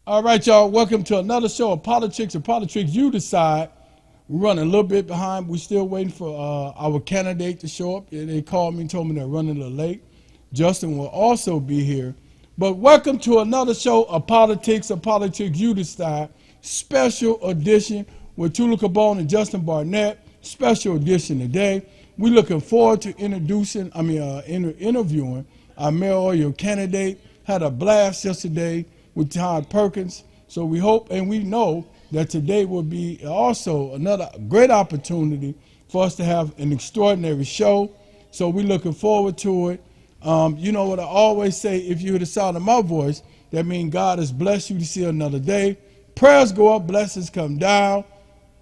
All right, y'all. Welcome to another show of Politricks and Politricks. You decide. We're running a little bit behind. We're still waiting for our candidate to show up. They called me and told me they're running a little late. Justin will also be here. But welcome to another show of Politics and Politricks. You decide. Special edition with Tula Cabone and Justin Barnett. Special edition today. We're looking forward to interviewing our mayoral candidate. Had a blast yesterday with Todd Perkins. So we hope and we know that today will be also another great opportunity for us to have an extraordinary show. So we're looking forward to it. You know what I always say, if you hear the sound of my voice, that means God has blessed you to see another day. Prayers go up, blessings come down,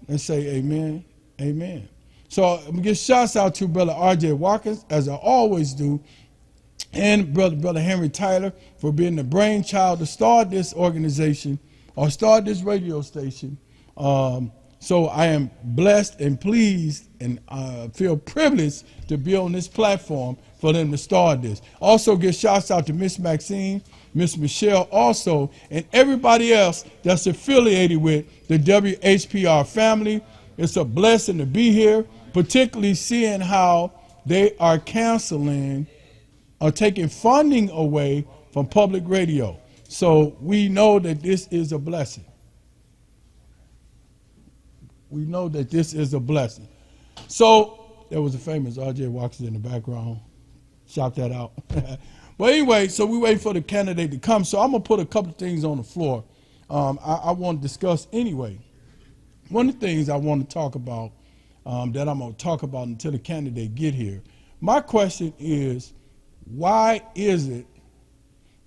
and say amen, amen. So I'm going to give shouts out to Brother R.J. Watkins, as I always do, and Brother Henry Tyler for being the brainchild to start this organization or start this radio station. So I am blessed and pleased and feel privileged to be on this platform for them to start this. Also give shouts out to Miss Maxine, Miss Michelle also, and everybody else that's affiliated with the WHPR family. It's a blessing to be here, particularly seeing how they are canceling or taking funding away from public radio. So we know that this is a blessing. We know that this is a blessing. So there was a famous R.J. Watkins in the background. Shout that out. But anyway, so we wait for the candidate to come. So I'm going to put a couple of things on the floor I want to discuss anyway. One of the things I want to talk about that I'm going to talk about until the candidate get here. My question is, why is it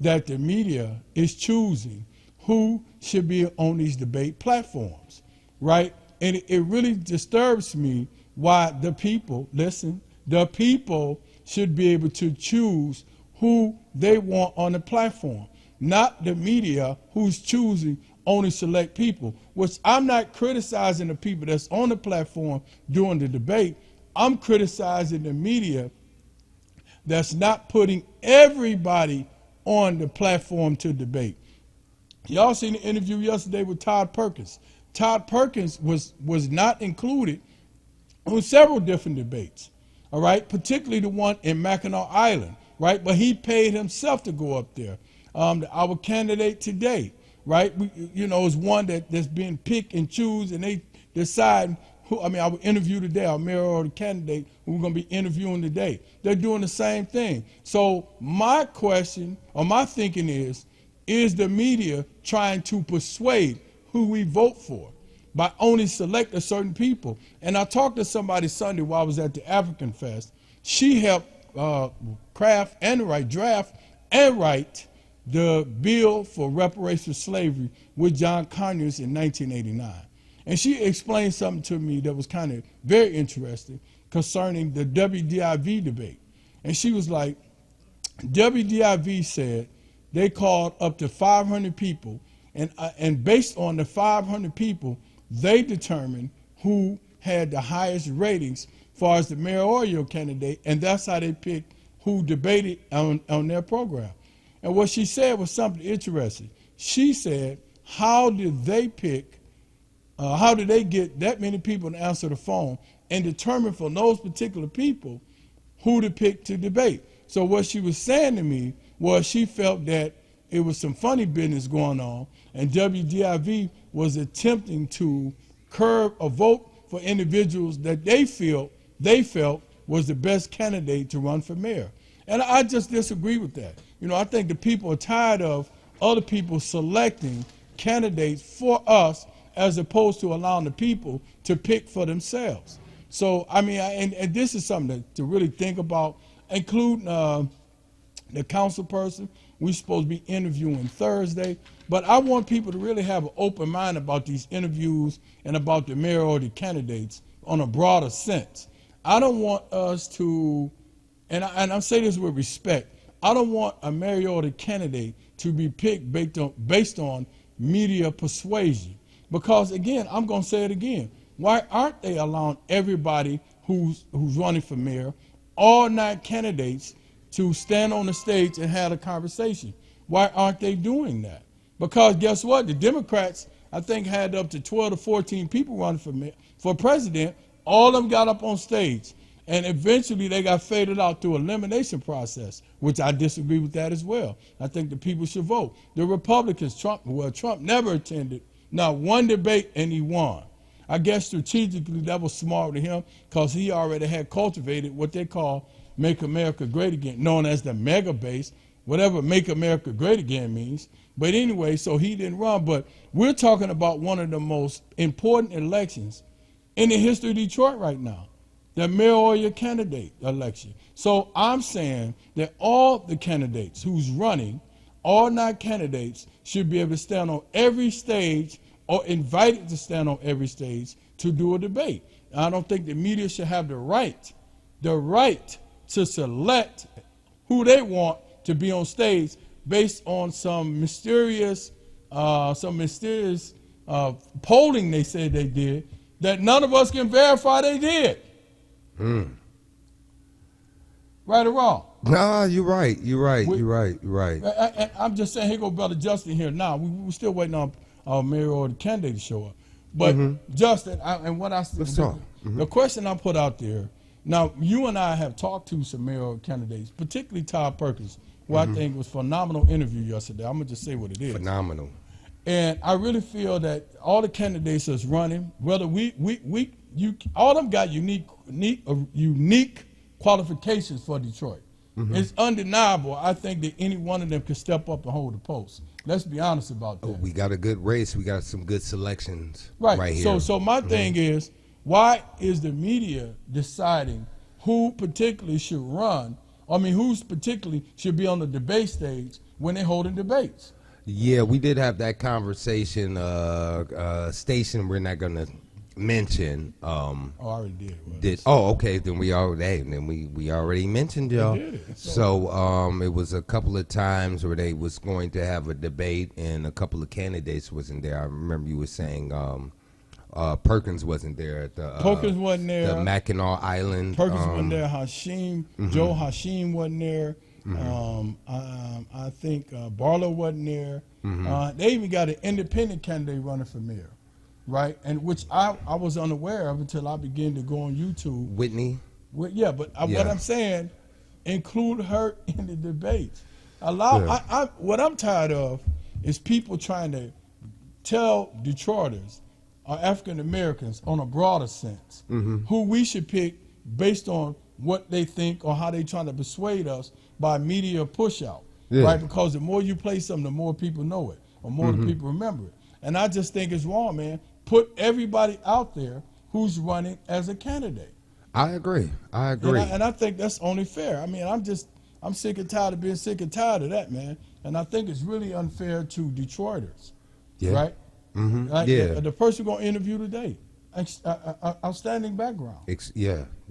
that the media is choosing who should be on these debate platforms, right? And it really disturbs me why the people, listen, the people should be able to choose who they want on the platform, not the media who's choosing only select people, which I'm not criticizing the people that's on the platform during the debate. I'm criticizing the media that's not putting everybody on the platform to debate. Y'all seen the interview yesterday with Todd Perkins. Todd Perkins was not included on several different debates, all right, particularly the one in Mackinac Island, right? But he paid himself to go up there. Our candidate today, right, is one that's being picked and choose, and they decide our interview today, our mayoral candidate, who we're going to be interviewing today, they're doing the same thing. So my question, or my thinking is the media trying to persuade who we vote for by only select a certain people? And I talked to somebody Sunday while I was at the African Fest. She helped draft and write the bill for reparations for slavery with John Conyers in 1989. And she explained something to me that was kind of very interesting concerning the WDIV debate. And she was like, WDIV said they called up to 500 people, and based on the 500 people, they determined who had the highest ratings as far as the mayoral candidate, and that's how they picked who debated on their program. And what she said was something interesting. She said, how did they get that many people to answer the phone and determine for those particular people who to pick to debate? So what she was saying to me was she felt that it was some funny business going on, and WDIV was attempting to curb a vote for individuals that they felt was the best candidate to run for mayor. And I just disagree with that. I think the people are tired of other people selecting candidates for us as opposed to allowing the people to pick for themselves. So, and this is something to really think about, including the council person. We're supposed to be interviewing Thursday, but I want people to really have an open mind about these interviews and about the mayoral candidates on a broader sense. I don't want us to, and I say this with respect, I don't want a mayoral candidate to be picked based on media persuasion. Because again, I'm going to say it again, why aren't they allowing everybody who's running for mayor, all 9 candidates, to stand on the stage and have a conversation? Why aren't they doing that? Because guess what? The Democrats, I think, had up to 12 to 14 people running for president. All of them got up on stage. And eventually they got faded out through elimination process, which I disagree with that as well. I think the people should vote. The Republicans, Trump never attended not one debate, and he won. I guess strategically that was smart to him because he already had cultivated what they call Make America Great Again, known as the mega base, whatever Make America Great Again means. But anyway, so he didn't run. But we're talking about one of the most important elections in the history of Detroit right now, the mayoral candidate election. So I'm saying that all the candidates who's running, all 9 candidates, should be able to stand on every stage or invited to stand on every stage to do a debate. I don't think the media should have the right to select who they want to be on stage based on some mysterious polling they said they did that none of us can verify they did. Right or wrong? Nah, you're right. You're right. I'm just saying, here go Brother Justin here now. We're still waiting on our mayor or the candidate to show up. But Justin, Let's talk. The question I put out there, now you and I have talked to some mayoral candidates, particularly Todd Perkins, who I think was a phenomenal interview yesterday. I'm going to just say what it is. Phenomenal. And I really feel that all the candidates that's running, whether all of them got unique qualifications for Detroit. It's undeniable. I think that any one of them could step up and hold the post. Let's be honest about that. We got a good race. We got some good selections right here. So my thing is, why is the media deciding who particularly should run? I mean, who's particularly should be on the debate stage when they're holding debates? Yeah, we did have that conversation. Station we're not going to mention. I already did. Okay. Then we already mentioned y'all. So it was a couple of times where they was going to have a debate, and a couple of candidates wasn't there. I remember you were saying Perkins wasn't there at the Perkins wasn't there. The Mackinac Island. Perkins wasn't there. Joe Hashim wasn't there. I think Barlow wasn't there. They even got an independent candidate running for mayor, right? And which I was unaware of until I began to go on YouTube. Whitney? What I'm saying, include her in the debates. What I'm tired of is people trying to tell Detroiters or African Americans on a broader sense who we should pick based on what they think or how they trying to persuade us by media push out, right? Because the more you play something, the more people know it, or more the people remember it. And I just think it's wrong, man. Put everybody out there who's running as a candidate. I agree. And I think that's only fair. I mean, I'm sick and tired of being sick and tired of that, man. And I think it's really unfair to Detroiters, right? The person we're going to interview today, outstanding background.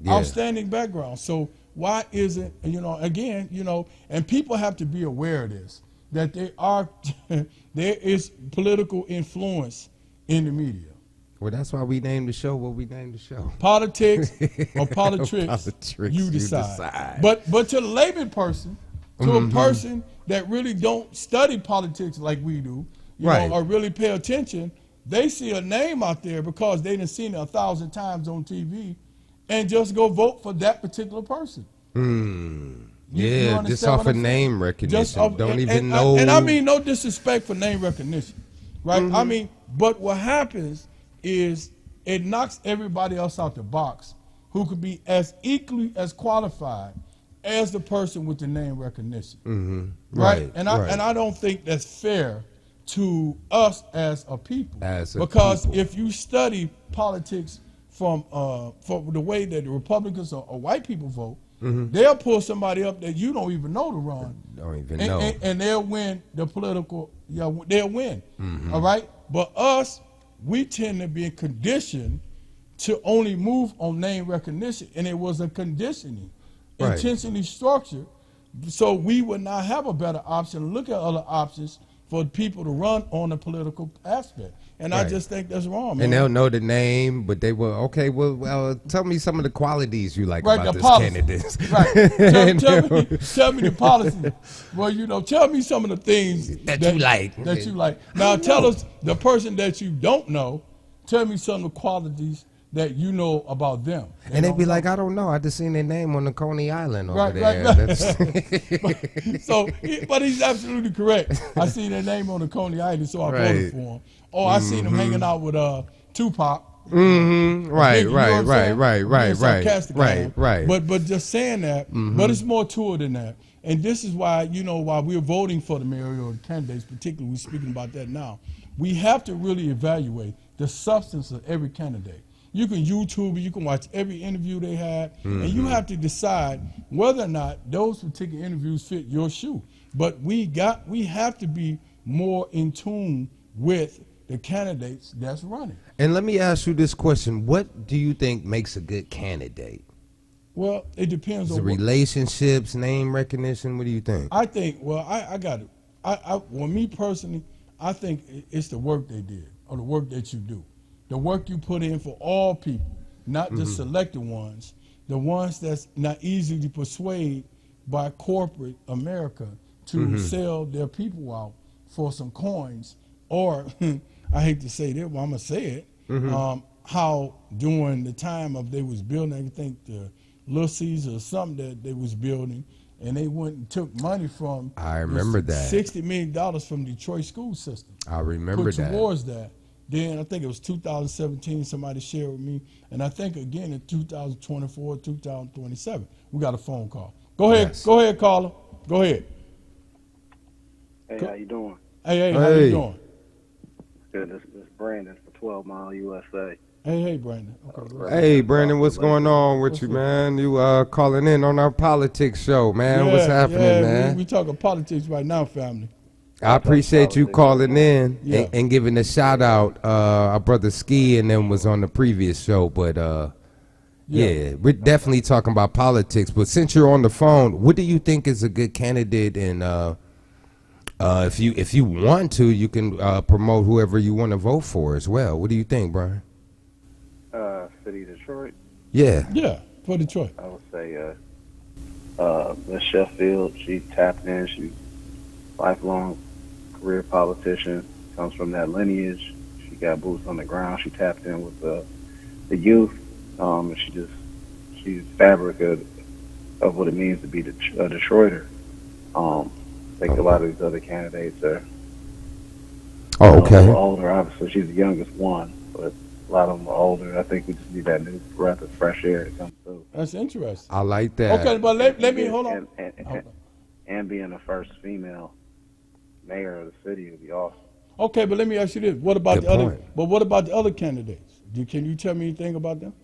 Outstanding background. So why isn't, and people have to be aware of this, that there is political influence in the media. Well, that's why we named the show what we named the show. Politics or Politricks, you decide. But to the layman person, to a person that really don't study politics like we do, or really pay attention, they see a name out there because they done seen it 1,000 times on TV and just go vote for that particular person. Just off of name recognition. Don't even know. And I mean no disrespect for name recognition, right? I mean, but what happens is it knocks everybody else out the box who could be as equally as qualified as the person with the name recognition, right? And I don't think that's fair to us as a people, because if you study politics from the way that the Republicans or white people vote, they'll pull somebody up that you don't even know to run. And they'll win the political. They'll win. All right, but us, we tend to be conditioned to only move on name recognition, and it was a conditioning, intentionally structured, so we would not have a better option. Look at other options for people to run on the political aspect. And I Right. just think that's wrong, man. And they'll know the name, but they will, okay, well, tell me some of the qualities you like Right, about the this policy. candidate. Right. Tell me the policy. Well, tell me some of the things That you like. That you like. Now tell us the person that you don't know. Tell me some of the qualities that you know about them. And they'd be like, I don't know. I just seen their name on the Coney Island over Right, there. right. But he's absolutely correct. I seen their name on the Coney Island, so I voted for him. Or I seen him hanging out with Tupac. Mm-hmm. Right, You know what I'm saying? Being right, sarcastic right, right. But just saying that, but it's more to it than that. And this is why, while we're voting for the mayoral candidates, particularly we're speaking about that now, we have to really evaluate the substance of every candidate. You can YouTube it, you can watch every interview they had, and you have to decide whether or not those particular interviews fit your shoe. But we have to be more in tune with the candidates that's running. And let me ask you this question. What do you think makes a good candidate? Well, it depends Is on it relationships, name recognition? What do you think? I think, well, I got it. Well, me personally, I think it's the work they did or the work that you do. The work you put in for all people, not just selected ones, the ones that's not easily persuaded by corporate America to sell their people out for some coins, or I hate to say that, but I'm gonna say it. How during the time of they was building, I think the Little Caesar or something that they was building, and they went and took money from. I remember that. $60 million from Detroit school system. I remember put that. towards that. Then I think it was 2017, somebody shared with me. And I think again in 2024, 2027, we got a phone call. Go ahead. Yes. Go ahead, caller. Go ahead. Hey, how you doing? Hey, how you doing? Good. This is Brandon for 12 Mile USA. Hey, Brandon. Okay. Hey, Brandon, what's going on with you, man? You calling in on our politics show, man. What's happening, man? We talking politics right now, family. I appreciate you calling in Yeah. and giving a shout out. Our brother Ski and them was on the previous show, but yeah, we're definitely talking about politics. But since you're on the phone, what do you think is a good candidate? And if you want to, you can promote whoever you want to vote for as well. What do you think, Brian? City Detroit. Yeah. Yeah, for Detroit. I would say Miss Sheffield. She tapped in. She's a lifelong career politician. Comes from that lineage. She got boots on the ground. She tapped in with the youth. And she's fabric of what it means to be a Detroiter. I think a lot of these other candidates are Oh, a okay. little older. Obviously, she's the youngest one, but a lot of them are older. I think we just need that new breath of fresh air to come through. That's interesting. I like that. Okay, but let me hold on. And being the first female mayor of the city would be awesome. Okay, but let me ask you this: what about Good the other? point. But what about the other candidates? Can you tell me anything about them?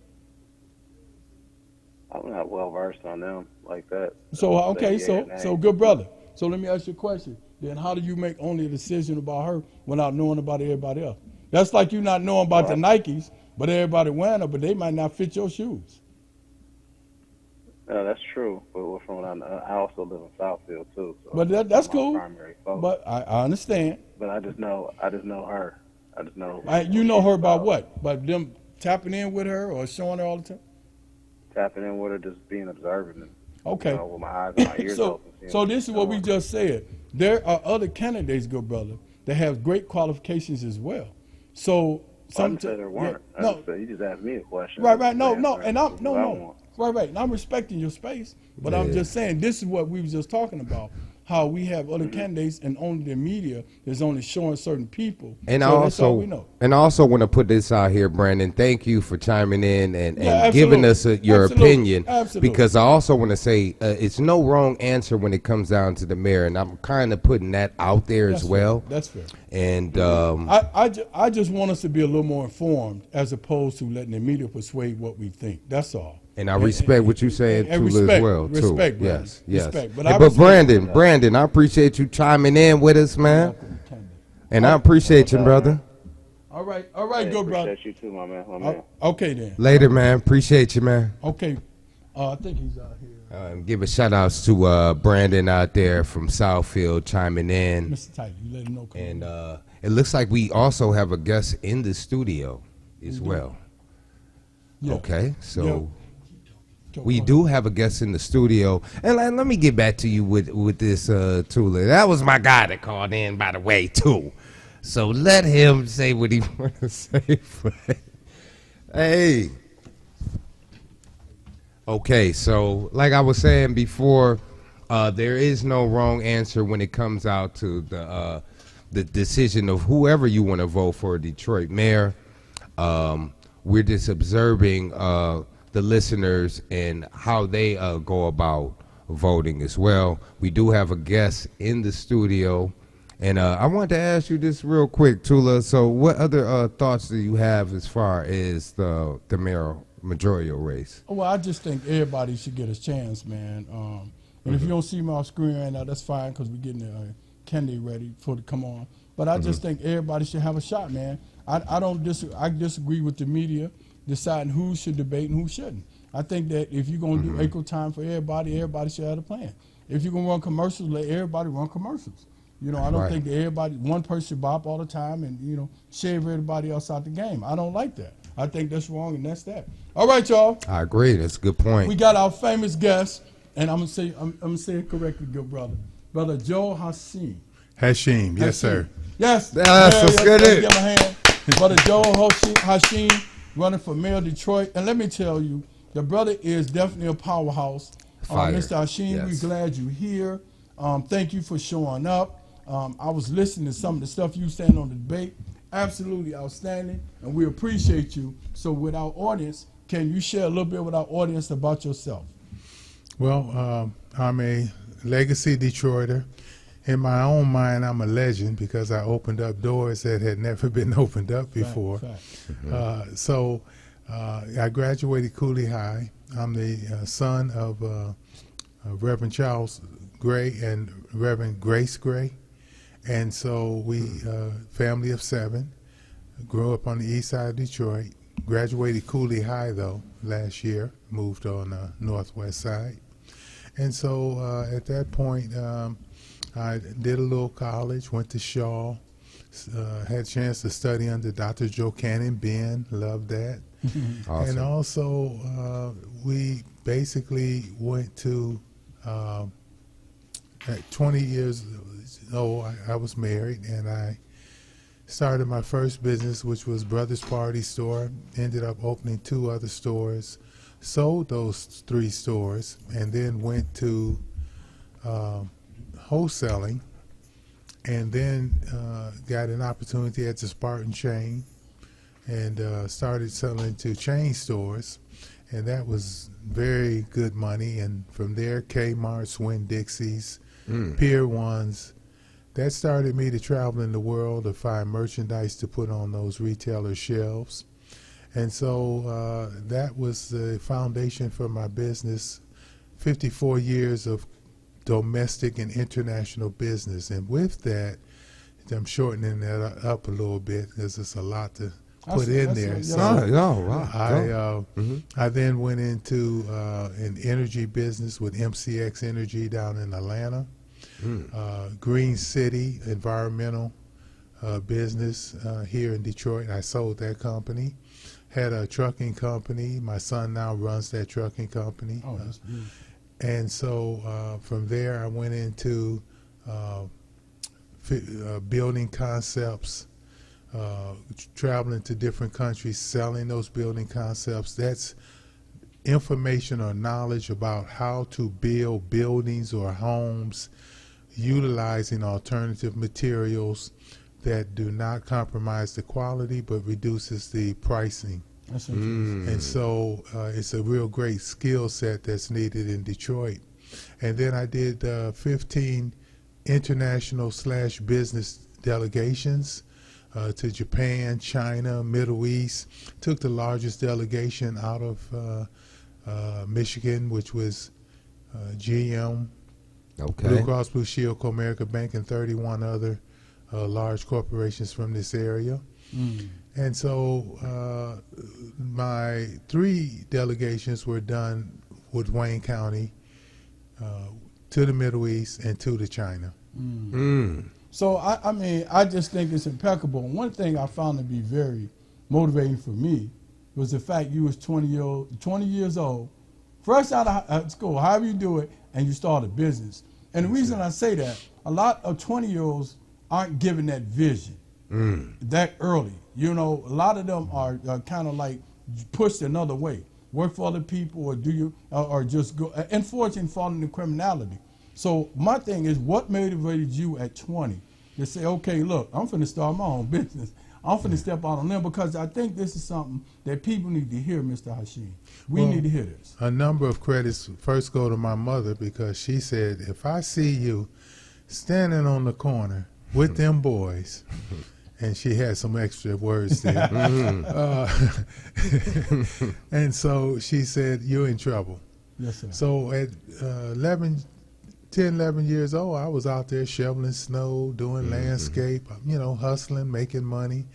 I'm not well versed on them like that. So okay, Yeah, nah. so good brother. So let me ask you a question. Then how do you make only a decision about her without knowing about everybody else? That's like you not knowing about the Nikes, but everybody wearing them, but they might not fit your shoes. No, that's true. But from what I also live in Southfield too. So But that's my cool. primary focus. But I understand. But I just know her. I just know. You know her about what? By them tapping in with her or showing her all the time? Tapping in with her, just being observant. And, Okay. with my eyes and my ears open. seeing So what's this is what we going on. just said. There are other candidates, good brother, that have great qualifications as well. So I didn't say there weren't. yeah, no, You just asked me a question. right, no, I'm and I'm answering what I no, want. right. And I'm respecting your space, but I'm Yeah. just saying this is what we was just talking about. How we have other candidates and only the media is only showing certain people. And so that's all we I know. also want to put this out here, Brandon. Thank you for chiming in and Yeah, giving us your absolutely. opinion. Absolutely. Because I also want to say it's no wrong answer when it comes down to the mayor, and I'm kind of putting that out there That's as well. fair. That's fair. And I just want us to be a little more informed as opposed to letting the media persuade what we think. That's all. I respect what you're saying and too respect, as well. Too. respect, Brandon. Yes. Respect. But Hey, I but respect Brandon, I appreciate you chiming in with us, man. And I appreciate you, brother. All right, Hey, good brother. appreciate you too, my man. Okay then. Later, man. Appreciate you, man. Okay, I think he's out here. Give a shout outs to Brandon out there from Southfield chiming in. Mr. Tight, you let him know. And it looks like we also have a guest in the studio as well. Yeah. Okay, so Yeah. we do have a guest in the studio. And let me get back to you with this, Tula. That was my guy that called in, by the way, too. So let him say what he want to say. Hey. Okay, so like I was saying before, there is no wrong answer when it comes out to the decision of whoever you want to vote for Detroit mayor. We're just observing the listeners and how they go about voting as well. We do have a guest in the studio, and I wanted to ask you this real quick, Tula. So what other thoughts do you have as far as the mayoral race? Well, I just think everybody should get a chance, man. And if you don't see me off screen right now, that's fine because we're getting the candidate ready for to come on. But I just think everybody should have a shot, man. I disagree with the media deciding who should debate and who shouldn't. I think that if you're going to do equal time for everybody should have a plan. If you're going to run commercials, let everybody run commercials. You know, I don't think that one person should bop all the time and, shave everybody else out the game. I don't like that. I think that's wrong, and that's that. All right, y'all. I agree. That's a good point. We got our famous guest, and I'm gonna say it correctly, good brother. Brother Joe Hashim. Hashim, yes, sir. Yes. Let's get it. Give him a hand. Brother Joe Hashim running for mayor of Detroit. And let me tell you, the brother is definitely a powerhouse. Mr. Hashim, we're glad you're here. Thank you for showing up. I was listening to some of the stuff you saying on the debate. Absolutely outstanding, and we appreciate you. So with our audience, can you share a little bit with our audience about yourself? Well, I'm a legacy Detroiter. In my own mind, I'm a legend because I opened up doors that had never been opened up before. So I graduated Cooley High. I'm the son of Reverend Charles Gray and Reverend Grace Gray. And so we, family of 7, grew up on the east side of Detroit, graduated Cooley High, though, last year, moved on the northwest side. And so at that point, I did a little college, went to Shaw, had a chance to study under Dr. Joe Cannon, Ben, loved that. Awesome. And also, we basically went to, at 20 years old, I was married, and I started my first business, which was Brothers Party Store. Ended up opening 2 other stores, sold those 3 stores, and then went to wholesaling, and then got an opportunity at the Spartan chain, and started selling to chain stores, and that was very good money. And from there, Kmart's, Winn-Dixie's, Pier 1's. That started me to travel in the world to find merchandise to put on those retailer shelves. And so that was the foundation for my business, 54 years of domestic and international business. And with that, I'm shortening that up a little bit because it's a lot to put in there. I then went into an energy business with MCX Energy down in Atlanta. Green City environmental business here in Detroit. I sold that company. Had a trucking company. My son now runs that trucking company. Oh, that's beautiful. And so from there, I went into building concepts, traveling to different countries, selling those building concepts. That's information or knowledge about how to build buildings or homes utilizing alternative materials that do not compromise the quality but reduces the pricing. That's interesting. And so it's a real great skill set that's needed in Detroit. And then I did 15 international / business delegations to Japan, China, Middle East. Took the largest delegation out of Michigan, which was GM, Blue Cross Blue Shield, Comerica Bank, and 31 other large corporations from this area. And so my 3 delegations were done with Wayne County, to the Middle East and to the China. So I mean, I just think it's impeccable. And one thing I found to be very motivating for me was the fact you was 20 years old, fresh out of school, however you do it, and you start a business. And the reason I say that, a lot of 20-year-olds aren't given that vision that early. You know, a lot of them are kind of like pushed another way. Work for other people, or do you, or just go, unfortunately, fall into criminality. So my thing is, what motivated you at 20 to say, okay, look, I'm finna start my own business. I'm finna step out on them, because I think this is something that people need to hear, Mr. Hashim. We need to hear this. A number of credits first go to my mother, because she said, if I see you standing on the corner with them boys, and she had some extra words there, and so she said, you're in trouble. Yes, sir. So at 11 years old, I was out there shoveling snow, doing landscape, you know, hustling, making money.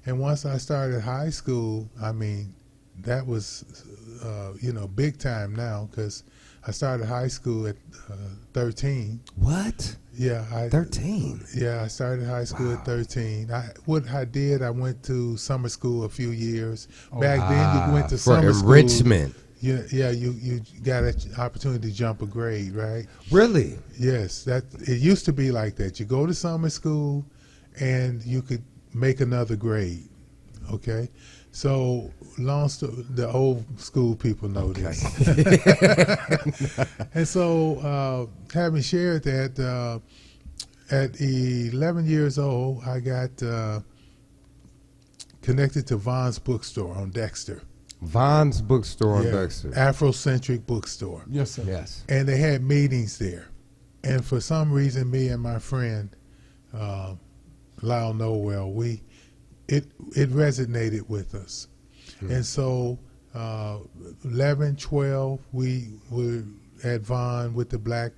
And once I started high school, I mean, that was, you know, big time now, because I started high school at 13. What? Yeah. 13? Yeah, I started high school at 13. What I did, I went to summer school a few years. Back then, you went to summer school. For enrichment. Yeah, you got an opportunity to jump a grade, right? Really? Yes, it used to be like that. You go to summer school, and you could make another grade. Okay, so the old school people know this. And so, having shared that, at 11 years old, I got connected to Vaughn's bookstore on Dexter. Vaughn's bookstore on Dexter. Afrocentric bookstore. Yes, sir. Yes. And they had meetings there. And for some reason, me and my friend, Lyle Noel, it resonated with us. And so 11, 12, we were at Vaughn with the black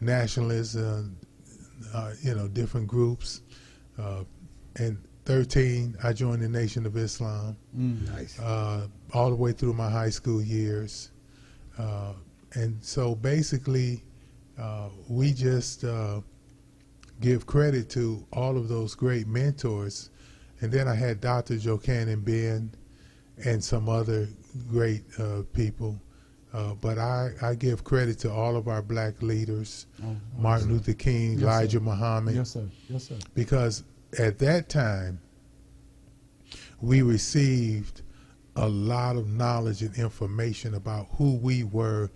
nationalists, you know, different groups. And 13, I joined the Nation of Islam. Nice. All the way through my high school years. And so basically, we just give credit to all of those great mentors. And then I had Dr. Jokannon Ben and some other great people. But I give credit to all of our black leaders, Martin Luther King, Yes, Elijah sir. Muhammad. Yes, sir. Yes, sir. Because at that time, we received a lot of knowledge and information about who we were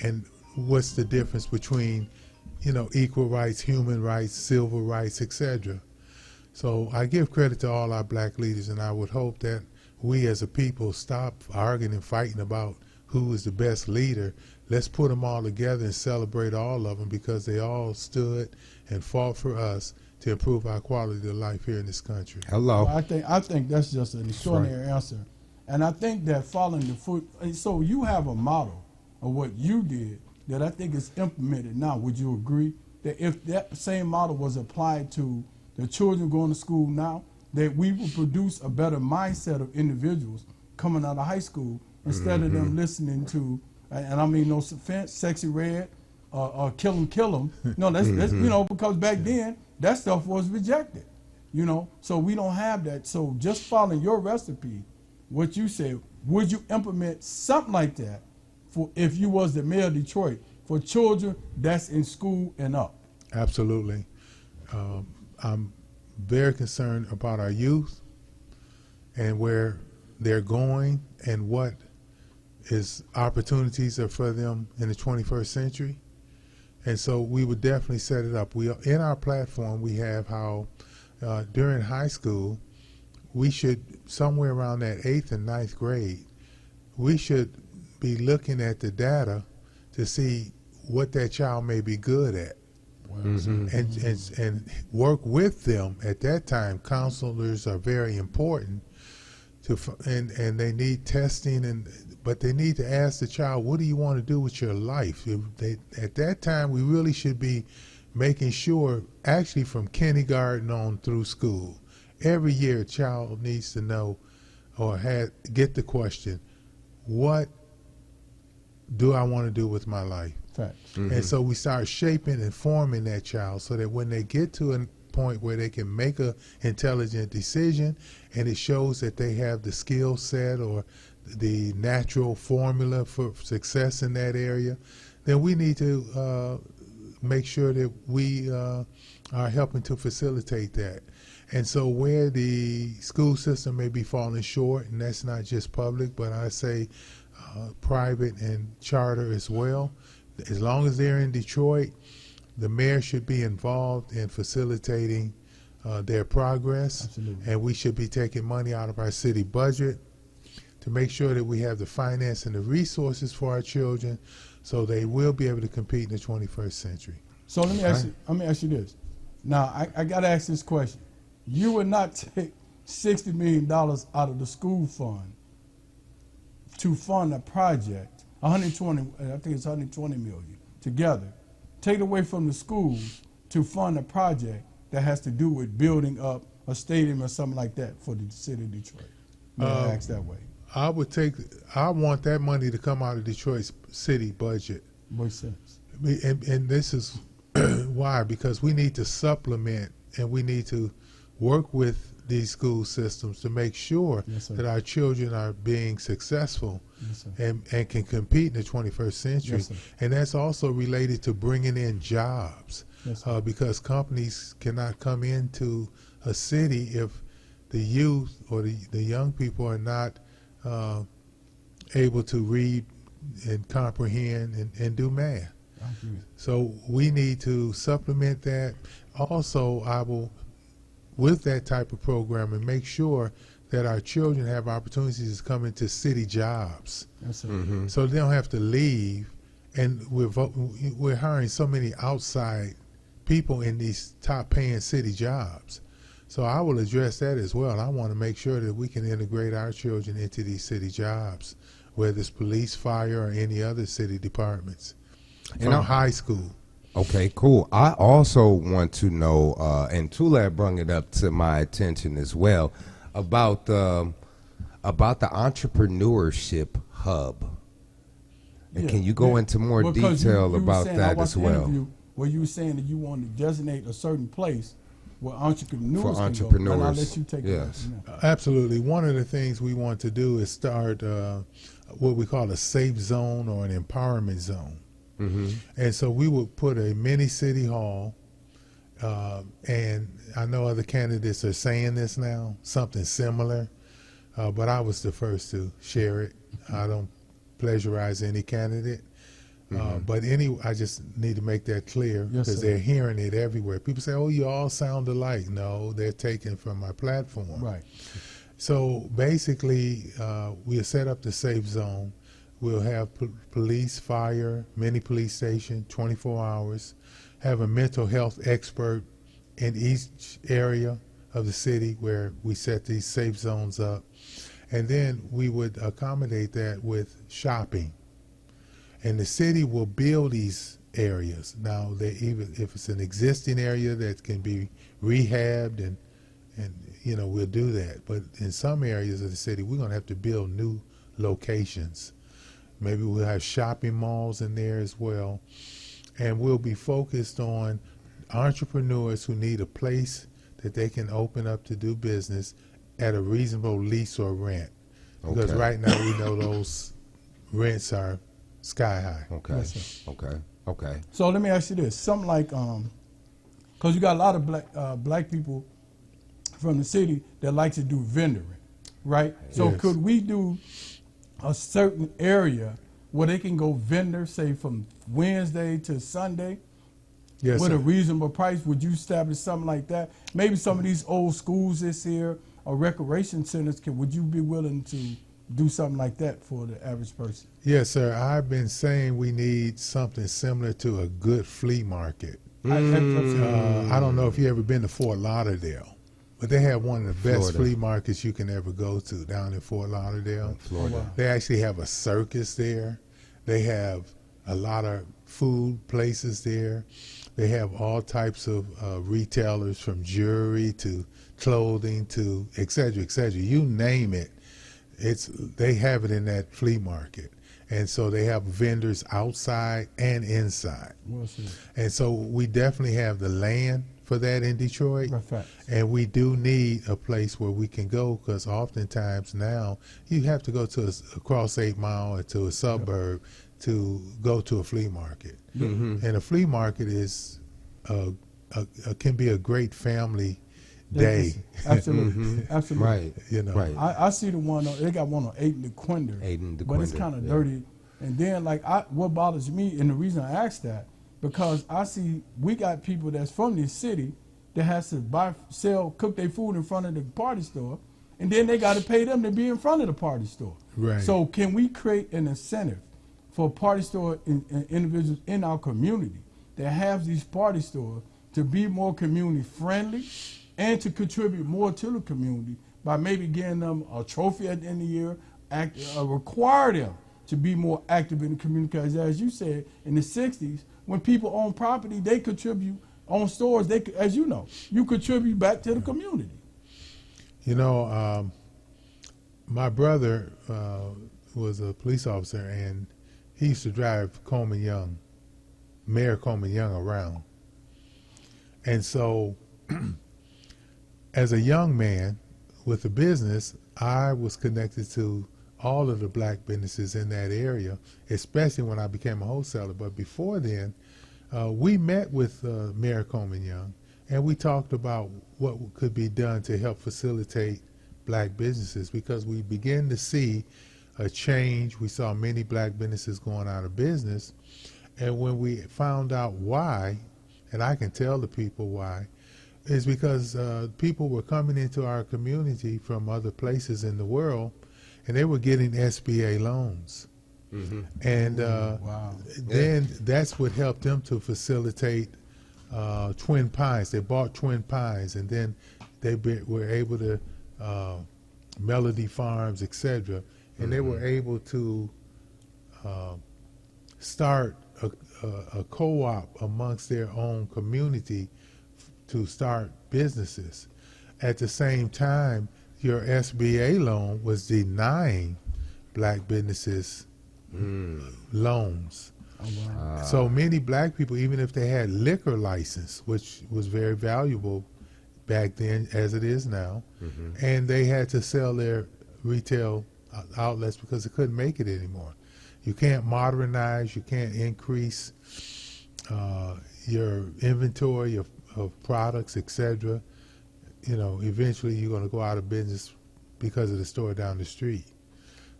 and what's the difference between, you know, equal rights, human rights, civil rights, etc. So I give credit to all our black leaders, and I would hope that we as a people stop arguing and fighting about who is the best leader. Let's put them all together and celebrate all of them, because they all stood and fought for us to improve our quality of life here in this country. Hello. Well, I think that's just an extraordinary answer. And I think that following the foot, so you have a model of what you did that I think is implemented now. Would you agree that if that same model was applied to the children going to school now, that we would produce a better mindset of individuals coming out of high school, instead of them listening to, and I mean no offense, Sexy Red, or Kill 'Em. No, that's you know, because back then that stuff was rejected, you know. So we don't have that. So just following your recipe, what you said, would you implement something like that for if you was the mayor of Detroit for children that's in school and up? Absolutely. I'm very concerned about our youth and where they're going and what is opportunities are for them in the 21st century. And so we would definitely set it up. In our platform, we have how during high school, we should, somewhere around that 8th and 9th grade, we should be looking at the data to see what that child may be good at. And work with them at that time. Counselors are very important and they need testing, but they need to ask the child, what do you want to do with your life? At that time, we really should be making sure, actually from kindergarten on through school, every year a child needs to know or get the question, what do I want to do with my life? Facts. And so we start shaping and forming that child so that when they get to a point where they can make a intelligent decision and it shows that they have the skill set or the natural formula for success in that area, then we need to make sure that we are helping to facilitate that. And so where the school system may be falling short, and that's not just public, but I say private and charter as well, as long as they're in Detroit, the mayor should be involved in facilitating their progress. Absolutely. And we should be taking money out of our city budget to make sure that we have the finance and the resources for our children so they will be able to compete in the 21st century. So let me ask you this. Now, I got to ask this question. You would not take $60 million out of the school fund to fund a project, 120, I think it's 120 million together, take it away from the schools to fund a project that has to do with building up a stadium or something like that for the city of Detroit. May I ask that way? I want that money to come out of Detroit's city budget. Makes sense. And this is why, because we need to supplement and we need to work with these school systems to make sure that our children are being successful and can compete in the 21st century. And that's also related to bringing in jobs because companies cannot come into a city if the youth or the young people are not able to read and comprehend and do math. So we need to supplement that. Also, I will, with that type of program, and make sure that our children have opportunities to come into city jobs. So they don't have to leave. And we're hiring so many outside people in these top paying city jobs. So I will address that as well. I want to make sure that we can integrate our children into these city jobs, whether it's police, fire, or any other city departments, from high school. Okay, cool. I also want to know, and Tula brought it up to my attention as well, about the entrepreneurship hub. And can you go into more detail about that as well? Where you were saying that you want to designate a certain place where entrepreneurs for can entrepreneurs. Go. And I'll let you take yes. it. Absolutely. One of the things we want to do is start what we call a safe zone or an empowerment zone. And so we would put a mini city hall, and I know other candidates are saying this now, something similar, but I was the first to share it. I don't plagiarize any candidate. But I just need to make that clear because they're hearing it everywhere. People say, "Oh, you all sound alike." No, they're taken from my platform. Right. So basically, we'll set up the safe zone. We'll have police, fire, mini police station, 24 hours. Have a mental health expert in each area of the city where we set these safe zones up, and then we would accommodate that with shopping. And the city will build these areas. Now, even if it's an existing area that can be rehabbed, and we'll do that. But in some areas of the city, we're going to have to build new locations. Maybe we'll have shopping malls in there as well. And we'll be focused on entrepreneurs who need a place that they can open up to do business at a reasonable lease or rent. Because right now we know those rents are sky high. Okay. So let me ask you this: something like, because you got a lot of black people from the city that like to do vendoring, right? So could we do a certain area where they can go vendor, say from Wednesday to Sunday, with a reasonable price? Would you establish something like that? Maybe some of these old schools this year or recreation centers, would you be willing to do something like that for the average person? Yes, sir. I've been saying we need something similar to a good flea market. I don't know if you've ever been to Fort Lauderdale, but they have one of the best flea markets you can ever go to down in Fort Lauderdale. Florida. They actually have a circus there. They have a lot of food places there. They have all types of retailers, from jewelry to clothing to et cetera, et cetera. You name it. They have it in that flea market. And so they have vendors outside and inside. We'll see. And so we definitely have the land for that in Detroit. Perfect. And we do need a place where we can go, because oftentimes now you have to go to across 8 Mile or to a suburb to go to a flea market. And a flea market is can be a great family day. Absolutely. Absolutely. Right. You know. Right. I see the one, they got one on 8 in the Quinder. 8 in the But it's Quinder, kind of yeah. dirty. And then, like, what bothers me, and the reason I asked that, because I see we got people that's from this city that has to cook their food in front of the party store, and then they got to pay them to be in front of the party store. Right. So can we create an incentive for party store individuals in our community that have these party stores to be more community friendly and to contribute more to the community by maybe getting them a trophy at the end of the year, require them to be more active in the community? Because as you said, in the 60s, when people own property, they contribute, own stores, they, as you know, you contribute back to the community. You know, my brother was a police officer, and he used to drive Mayor Coleman Young around. And so as a young man with a business, I was connected to all of the black businesses in that area, especially when I became a wholesaler. But before then, we met with Mayor Coleman Young, and we talked about what could be done to help facilitate black businesses, because we began to see a change. We saw many black businesses going out of business. And when we found out why, and I can tell the people why, is because people were coming into our community from other places in the world, and they were getting SBA loans. And Wow. then that's what helped them to facilitate Twin Pines. They bought Twin Pines, and then they were able to, Melody Farms, etc., and they were able to start a co-op amongst their own community to start businesses. At the same time, your SBA loan was denying black businesses loans. Oh, wow. So many black people, even if they had liquor license, which was very valuable back then as it is now, and they had to sell their retail outlets because they couldn't make it anymore. You can't modernize, you can't increase your inventory of products, etc. You know, eventually you're going to go out of business because of the store down the street.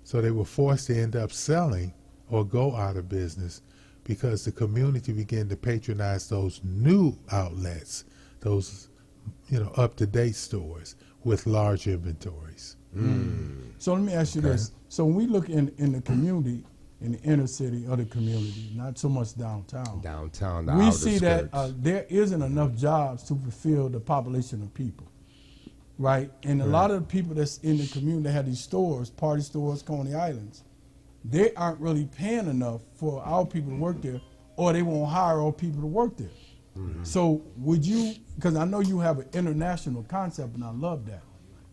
So they were forced to end up selling or go out of business because the community began to patronize those new outlets, those, you know, up-to-date stores with large inventories. So let me ask you this. So when we look in the community, in the inner city of the community, not so much downtown, The we outer see that skirts. there isn't enough jobs to fulfill the population of people, right? And a lot of the people that's in the community that have these stores, party stores, Coney Islands, they aren't really paying enough for our people to work there, or they won't hire all people to work there. So would you, because I know you have an international concept, and I love that.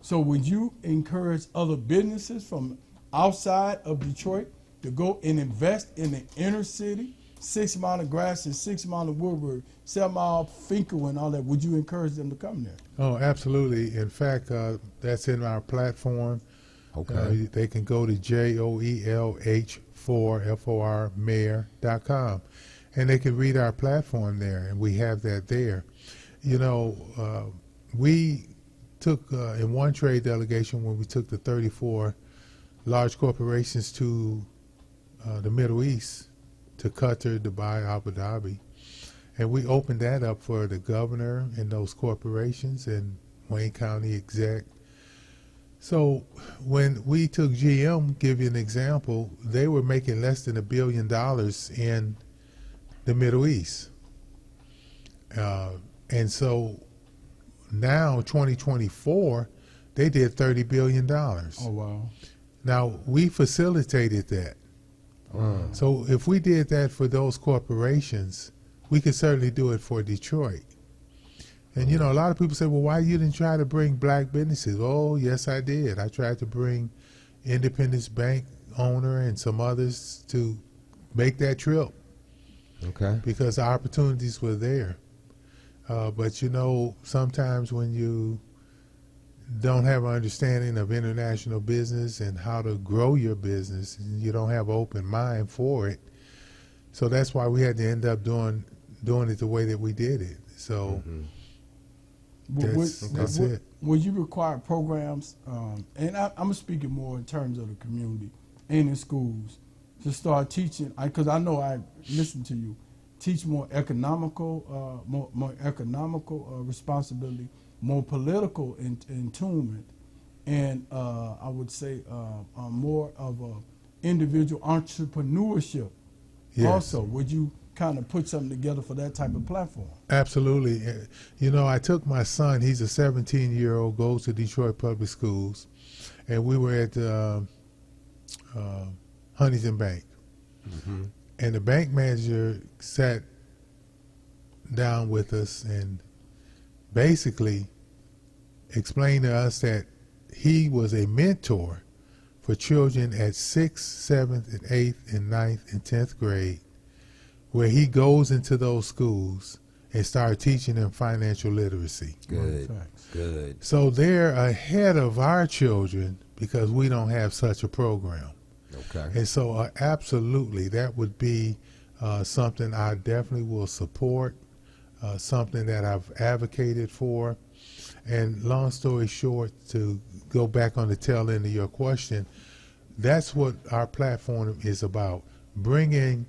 So would you encourage other businesses from outside of Detroit to go and invest in the inner city, 6 Mile of Gratiot, 6 Mile of Woodward, 7 Mile Finkel and all that? Would you encourage them to come there? Oh, absolutely. In fact, that's in our platform. Okay. They can go to JOELH4FOR mayor.com, and they can read our platform there, and we have that there. You know, we took, in one trade delegation, when we took the 34 large corporations to the Middle East, to Qatar, Dubai, Abu Dhabi, and we opened that up for the governor and those corporations and Wayne County exec. So when we took GM, give you an example, they were making less than $1 billion in the Middle East. And so now, 2024, they did $30 billion. Oh, wow. Now, we facilitated that. So if we did that for those corporations, we could certainly do it for Detroit. And, you know, a lot of people say, well, why you didn't try to bring black businesses? Oh, yes, I did. I tried to bring Independence Bank owner and some others to make that trip Okay. because the opportunities were there. But you know, sometimes when you don't have an understanding of international business and how to grow your business, and you don't have an open mind for it. So that's why we had to end up doing it the way that we did it. So that's it. Will you require programs, and I'm speaking more in terms of the community and in schools, to start teaching? Because I know I listened to you. Teach more economical, more economical responsibility, more political attunement, and I would say more of a individual entrepreneurship. Yes. Also, would you kind of put something together for that type of platform? Absolutely. You know, I took my son, he's a 17-year-old, goes to Detroit Public Schools, and we were at Huntington Bank. And the bank manager sat down with us and basically explained to us that he was a mentor for children at 6th, 7th, and 8th, and 9th, and 10th grade, where he goes into those schools and starts teaching them financial literacy. Good. Good. So they're ahead of our children because we don't have such a program. Okay. And so absolutely, that would be something I definitely will support, something that I've advocated for. And long story short, to go back on the tail end of your question, that's what our platform is about, bringing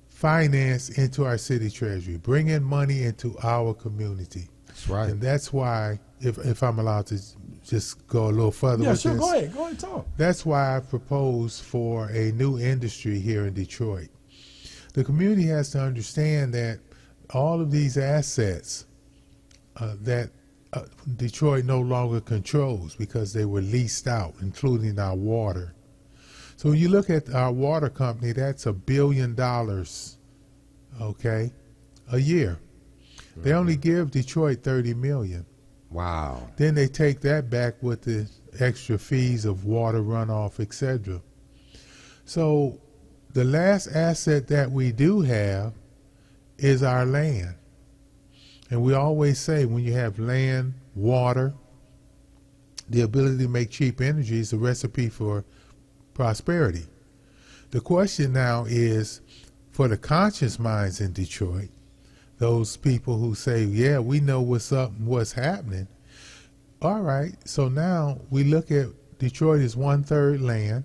finance into our city treasury, bringing money into our community. That's right. And that's why, if I'm allowed to just go a little further with sure. this. Go ahead, talk. That's why I proposed for a new industry here in Detroit. The community has to understand that all of these assets that Detroit no longer controls because they were leased out, including our water. So when you look at our water company, that's $1 billion, okay, a year. They only give Detroit $30 million. Wow. Then they take that back with the extra fees of water runoff, etc. So the last asset that we do have is our land. And we always say when you have land, water, the ability to make cheap energy is a recipe for prosperity. The question now is, for the conscious minds in Detroit, those people who say, yeah, we know what's up and what's happening. All right, so now we look at Detroit as 1/3 land,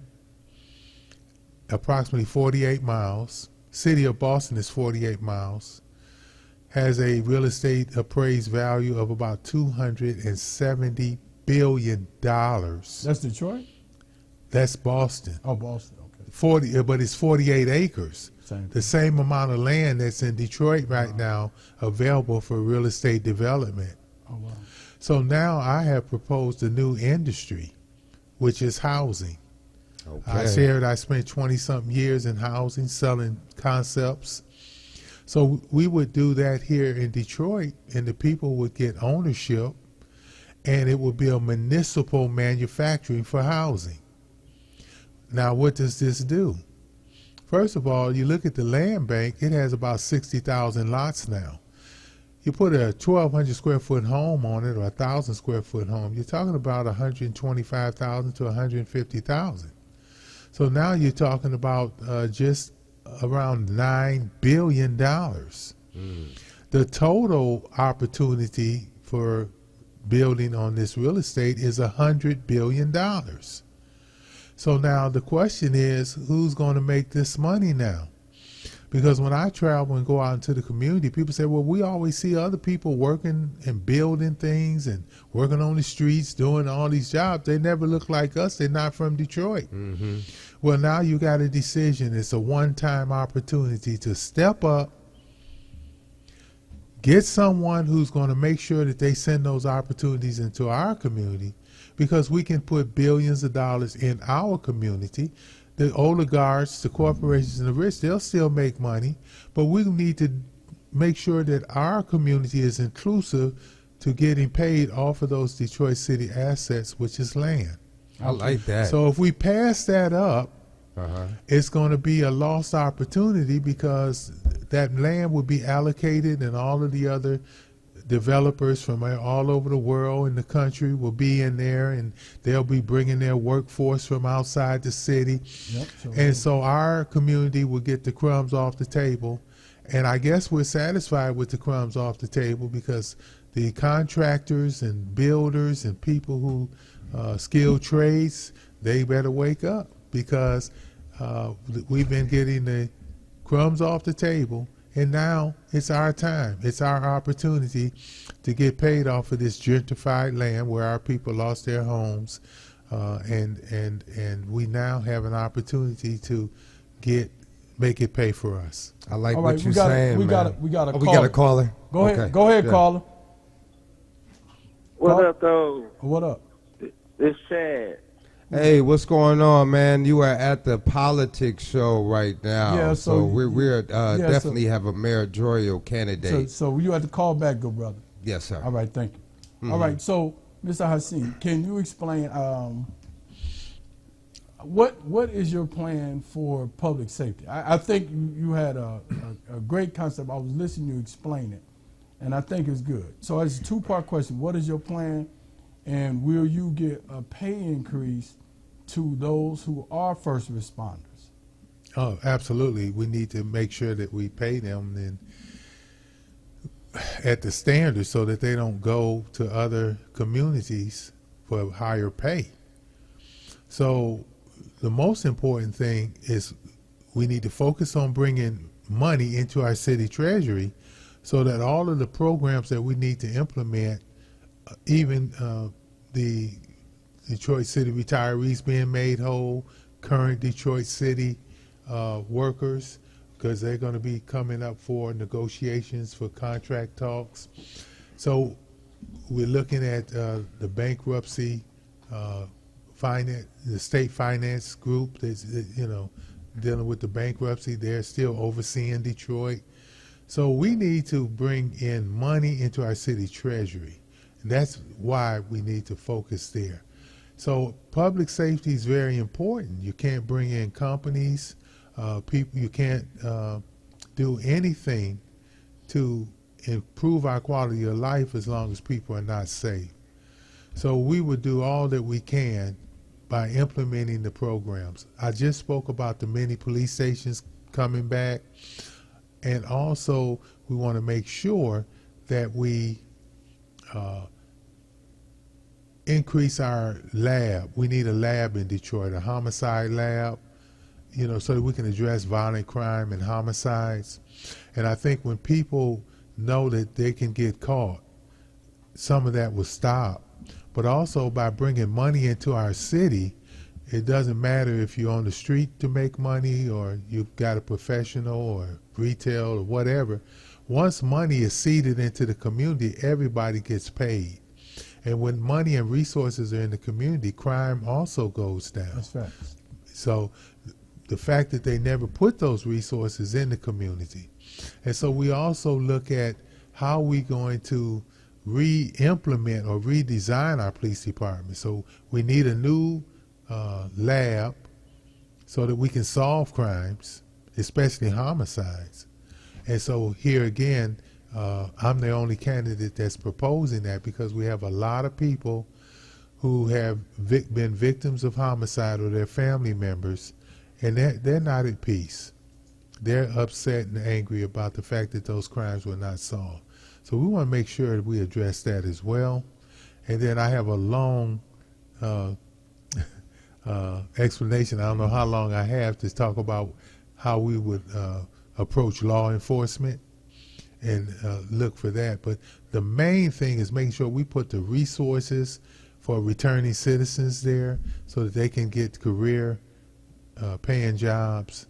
approximately 48 miles. City of Boston is 48 miles. Has a real estate appraised value of about $270 billion. That's Detroit? That's Boston. Oh, Boston, okay. But it's 48 acres. Same. The same amount of land that's in Detroit right now available for real estate development. Oh, wow. So now I have proposed a new industry, which is housing. Okay. I shared I spent 20-something years in housing, selling concepts. So we would do that here in Detroit, and the people would get ownership, and it would be a municipal manufacturing for housing. Now, what does this do? First of all, you look at the land bank, it has about 60,000 lots now. You put a 1,200 square foot home on it, or a 1,000 square foot home, you're talking about 125,000 to 150,000. So now you're talking about just around $9 billion. The total opportunity for building on this real estate is $100 billion. So now the question is, who's going to make this money now? Because when I travel and go out into the community, people say, well, we always see other people working and building things and working on the streets, doing all these jobs. They never look like us. They're not from Detroit. Well, now you got a decision. It's a one-time opportunity to step up, get someone who's going to make sure that they send those opportunities into our community, because we can put billions of dollars in our community. The oligarchs, the corporations, and the rich, they'll still make money, but we need to make sure that our community is inclusive to getting paid off of those Detroit City assets, which is land. I like that. So if we pass that up, it's going to be a lost opportunity because that land will be allocated, and all of the other developers from all over the world and the country will be in there, and they'll be bringing their workforce from outside the city. Yep, And so our community will get the crumbs off the table. And I guess we're satisfied with the crumbs off the table because the contractors and builders and people who skilled trades, they better wake up because we've been getting the crumbs off the table, and now it's our time. It's our opportunity to get paid off of this gentrified land where our people lost their homes, and we now have an opportunity to make it pay for us. I like All what right, you're saying, we man. got a we got a caller. Go ahead, Okay, go ahead, good. caller. What up, though? What up? It's Chad. Hey, what's going on, man? You are at the Politricks show right now. Yeah, so we're so- definitely have a mayoral candidate. So you have to call back, good brother. Yes, sir. All right, thank you. All right, so Mr. Hassan, can you explain what is your plan for public safety? I think you had a great concept. I was listening to you explain it, and I think it's good. So it's a two-part question. What is your plan, and will you get a pay increase to those who are first responders? Oh, absolutely. We need to make sure that we pay them at the standard so that they don't go to other communities for higher pay. So the most important thing is we need to focus on bringing money into our city treasury so that all of the programs that we need to implement, even the Detroit City retirees being made whole, current Detroit City workers, because they're going to be coming up for negotiations for contract talks. So we're looking at the bankruptcy finance, the state finance group that's dealing with the bankruptcy. They're still overseeing Detroit. So we need to bring in money into our city treasury. And that's why we need to focus there. So public safety is very important. You can't bring in companies, people. You can't do anything to improve our quality of life as long as people are not safe. So we would do all that we can by implementing the programs. I just spoke about the many police stations coming back, and also we want to make sure that we increase our lab. We need a lab in Detroit, a homicide lab, so that we can address violent crime and homicides. And I think when people know that they can get caught, some of that will stop. But also by bringing money into our city, it doesn't matter if you're on the street to make money or you've got a professional or retail or whatever. Once money is seeded into the community, everybody gets paid. And when money and resources are in the community, crime also goes down. That's right. So the fact that they never put those resources in the community. And so we also look at how we going to re-implement or redesign our police department. So we need a new lab so that we can solve crimes, especially homicides. And so here again, I'm the only candidate that's proposing that because we have a lot of people who have been victims of homicide or their family members, and they're not at peace. They're upset and angry about the fact that those crimes were not solved. So we want to make sure that we address that as well. And then I have a long explanation. I don't know how long I have to talk about how we would approach law enforcement and look for that. But the main thing is making sure we put the resources for returning citizens there so that they can get career paying jobs.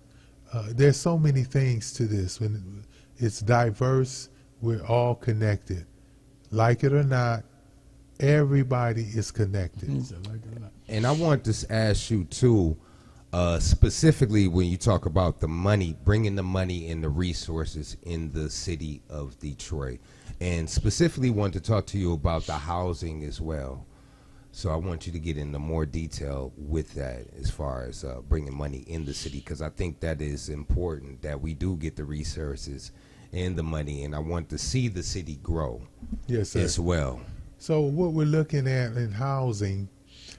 There's so many things to this. When it's diverse, we're all connected. Like it or not, everybody is connected. And I want to ask you too, specifically when you talk about the money, bringing the money and the resources in the city of Detroit, and specifically want to talk to you about the housing as well. So I want you to get into more detail with that as far as bringing money in the city, because I think that is important that we do get the resources and the money, and I want to see the city grow Yes, sir. as well. So what we're looking at in housing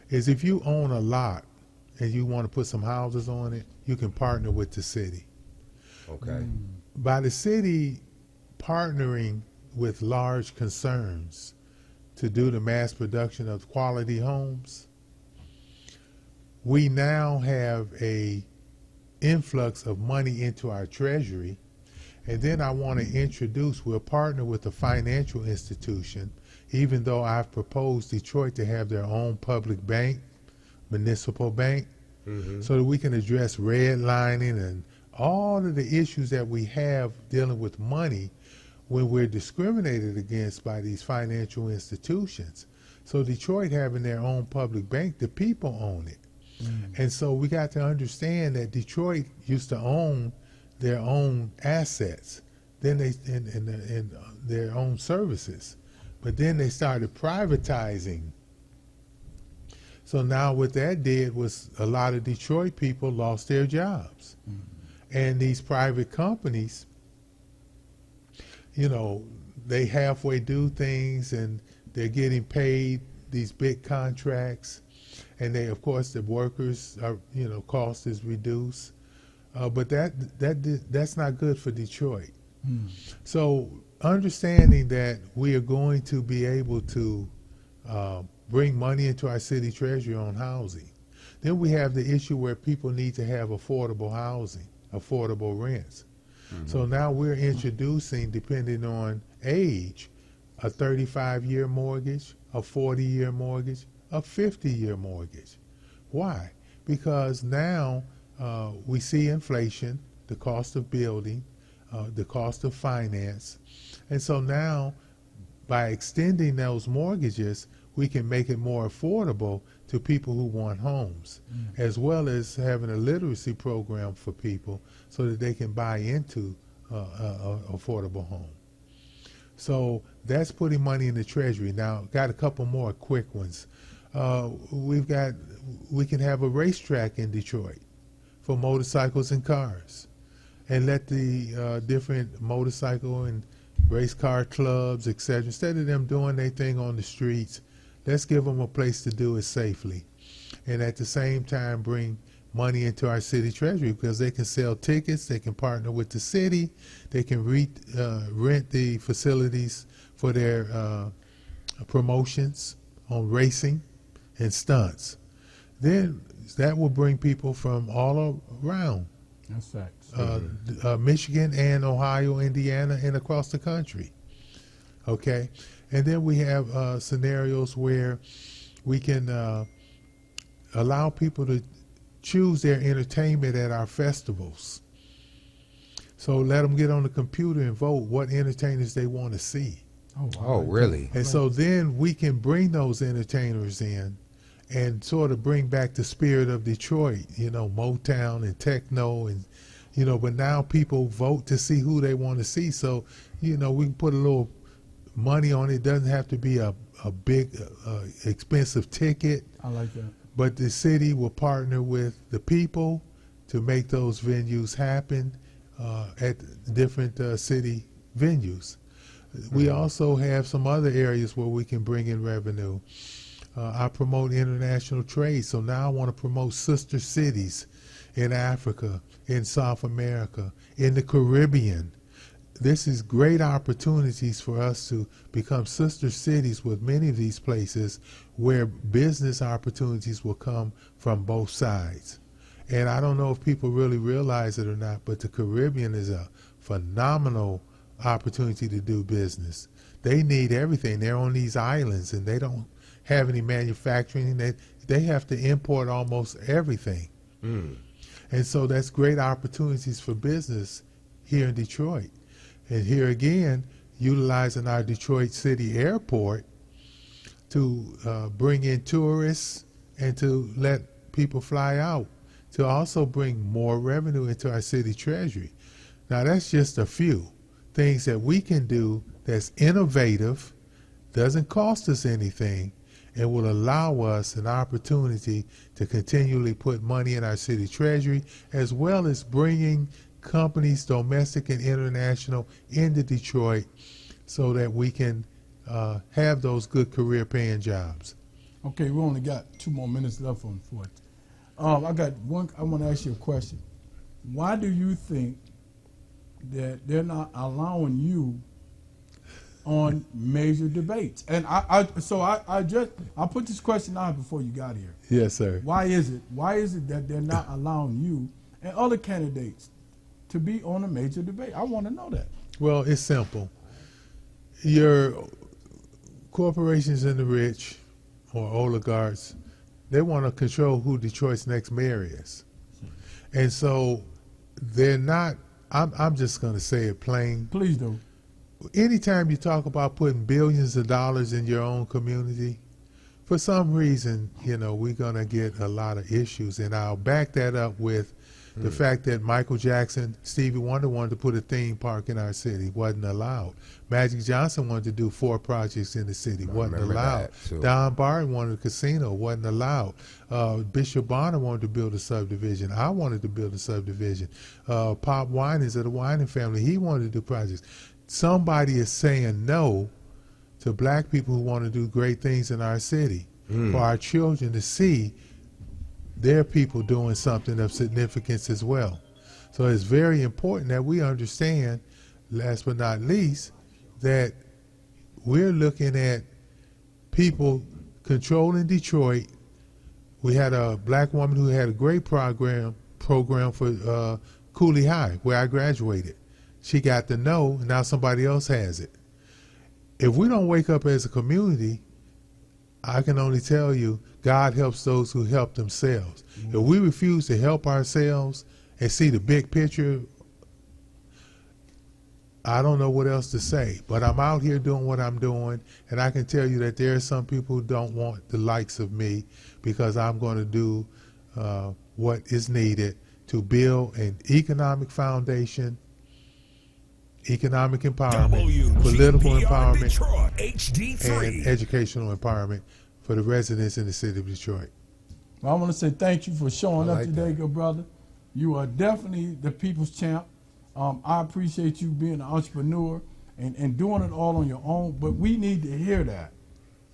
is if you own a lot and you want to put some houses on it, you can partner with the city. Okay. By the city partnering with large concerns to do the mass production of quality homes, we now have a influx of money into our treasury. And then I want to introduce, we'll partner with a financial institution, even though I've proposed Detroit to have their own public bank, municipal bank, so that we can address redlining and all of the issues that we have dealing with money when we're discriminated against by these financial institutions. So Detroit having their own public bank, the people own it. And so we got to understand that Detroit used to own their own assets, then they and their own services, but then they started privatizing. So now what that did was a lot of Detroit people lost their jobs. And these private companies, you know, they halfway do things and they're getting paid these big contracts. And they, of course, the workers are, you know, cost is reduced. But that's not good for Detroit. So understanding that we are going to be able to bring money into our city treasury on housing. Then we have the issue where people need to have affordable housing, affordable rents. So now we're introducing, depending on age, a 35-year mortgage, a 40-year mortgage, a 50-year mortgage. Why? Because now we see inflation, the cost of building, the cost of finance. And so now, by extending those mortgages, we can make it more affordable to people who want homes, as well as having a literacy program for people so that they can buy into an affordable home. So that's putting money in the treasury. Now, got a couple more quick ones. We can have a racetrack in Detroit for motorcycles and cars, and let the different motorcycle and race car clubs, etc., instead of them doing their thing on the streets, let's give them a place to do it safely, and at the same time bring money into our city treasury, because they can sell tickets, they can partner with the city, they can rent the facilities for their promotions on racing and stunts. Then that will bring people from all around That's facts. Michigan and Ohio, Indiana, and across the country. Okay? And then we have scenarios where we can allow people to choose their entertainment at our festivals. So let them get on the computer and vote what entertainers they want to see. Oh, really? And so then we can bring those entertainers in and sort of bring back the spirit of Detroit, you know, Motown and techno, and, you know, but now people vote to see who they want to see. So, you know, we can put a little money on it. It doesn't have to be a big, expensive ticket. I like that. But the city will partner with the people to make those venues happen at different city venues. We also have some other areas where we can bring in revenue. I promote international trade, so now I want to promote sister cities in Africa, in South America, in the Caribbean. This is great opportunities for us to become sister cities with many of these places where business opportunities will come from both sides. And I don't know if people really realize it or not, but the Caribbean is a phenomenal opportunity to do business. They need everything. They're on these islands and they don't have any manufacturing. They have to import almost everything. And so that's great opportunities for business here in Detroit. And here again, utilizing our Detroit City Airport to bring in tourists and to let people fly out, to also bring more revenue into our city treasury. Now that's just a few things that we can do that's innovative, doesn't cost us anything, and will allow us an opportunity to continually put money in our city treasury, as well as bringing companies, domestic and international, into Detroit so that we can have those good career paying jobs. Okay, we only got 2 more minutes left on the 4th. I got one. I want to ask you a question. Why do you think that they're not allowing you on major debates? And I put this question out before you got here. Yes, sir. Why is it that they're not allowing you and other candidates to be on a major debate? I want to know that. Well, it's simple. Your corporations and the rich, or oligarchs, they want to control who Detroit's next mayor is. And so they're not, I'm just going to say it plain. Please do. Anytime you talk about putting billions of dollars in your own community, for some reason, we're going to get a lot of issues. And I'll back that up with the fact that Michael Jackson, Stevie Wonder wanted to put a theme park in our city, wasn't allowed. Magic Johnson wanted to do 4 projects in the city, wasn't allowed. Don Barton wanted a casino, wasn't allowed. Bishop Bonner wanted to build a subdivision. I wanted to build a subdivision. Pop Winans of the Winan family, he wanted to do projects. Somebody is saying no to black people who want to do great things in our city, for our children to see their people doing something of significance as well. So it's very important that we understand, last but not least, that we're looking at people controlling Detroit. We had a black woman who had a great program for Cooley High, where I graduated. She got the no, and now somebody else has it. If we don't wake up as a community, I can only tell you, God helps those who help themselves. If we refuse to help ourselves and see the big picture, I don't know what else to say. But I'm out here doing what I'm doing, and I can tell you that there are some people who don't want the likes of me, because I'm going to do what is needed to build an economic foundation, economic empowerment, political empowerment, Detroit, HD3. and educational empowerment for the residents in the city of Detroit. Well, I want to say thank you for showing I up like today, that. good brother. You are definitely the people's champ. I appreciate you being an entrepreneur and doing it all on your own, but we need to hear that.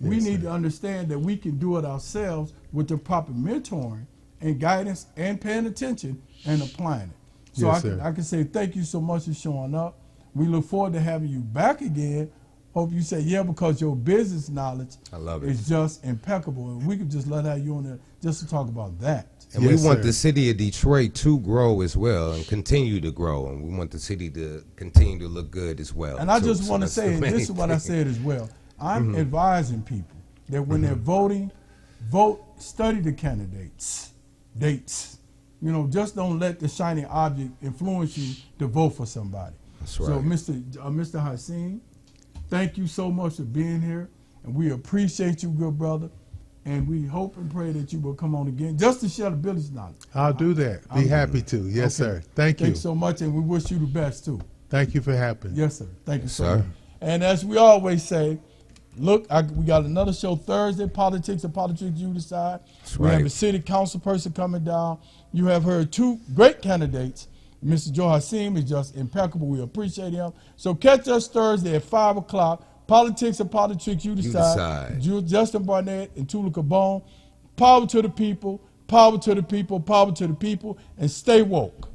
We need to understand that we can do it ourselves with the proper mentoring and guidance and paying attention and applying it. So Yes, I can say thank you so much for showing up. We look forward to having you back again. Hope you say yeah, because your business knowledge I love it. is just impeccable. And we could just let have you on there just to talk about that. And Yes, we want sir. the city of Detroit to grow as well and continue to grow. And we want the city to continue to look good as well. And I too. just So want to that's say, the and this main is what I thing. said as well, I'm advising people that when they're voting, vote, study the candidates, dates. Just don't let the shiny object influence you to vote for somebody. That's So, right. Mr. Hassim, thank you so much for being here, and we appreciate you, good brother. And we hope and pray that you will come on again just to share the business knowledge. I'll do that. Be happy to. Yes, Okay. sir. Thank you. Thanks so much, and we wish you the best too. Thank you for happening. Yes, sir. Thank you so sir. much. And as we always say, look, we got another show Thursday, Politics and Politricks, you decide. That's We have right. a city council person coming down. You have heard 2 great candidates. Mr. Joe Hassim is just impeccable. We appreciate him. So catch us Thursday at 5 o'clock. Politics and Politricks, you decide. Justin Barnett and Tula Cabone. Power to the people, power to the people, power to the people, and stay woke.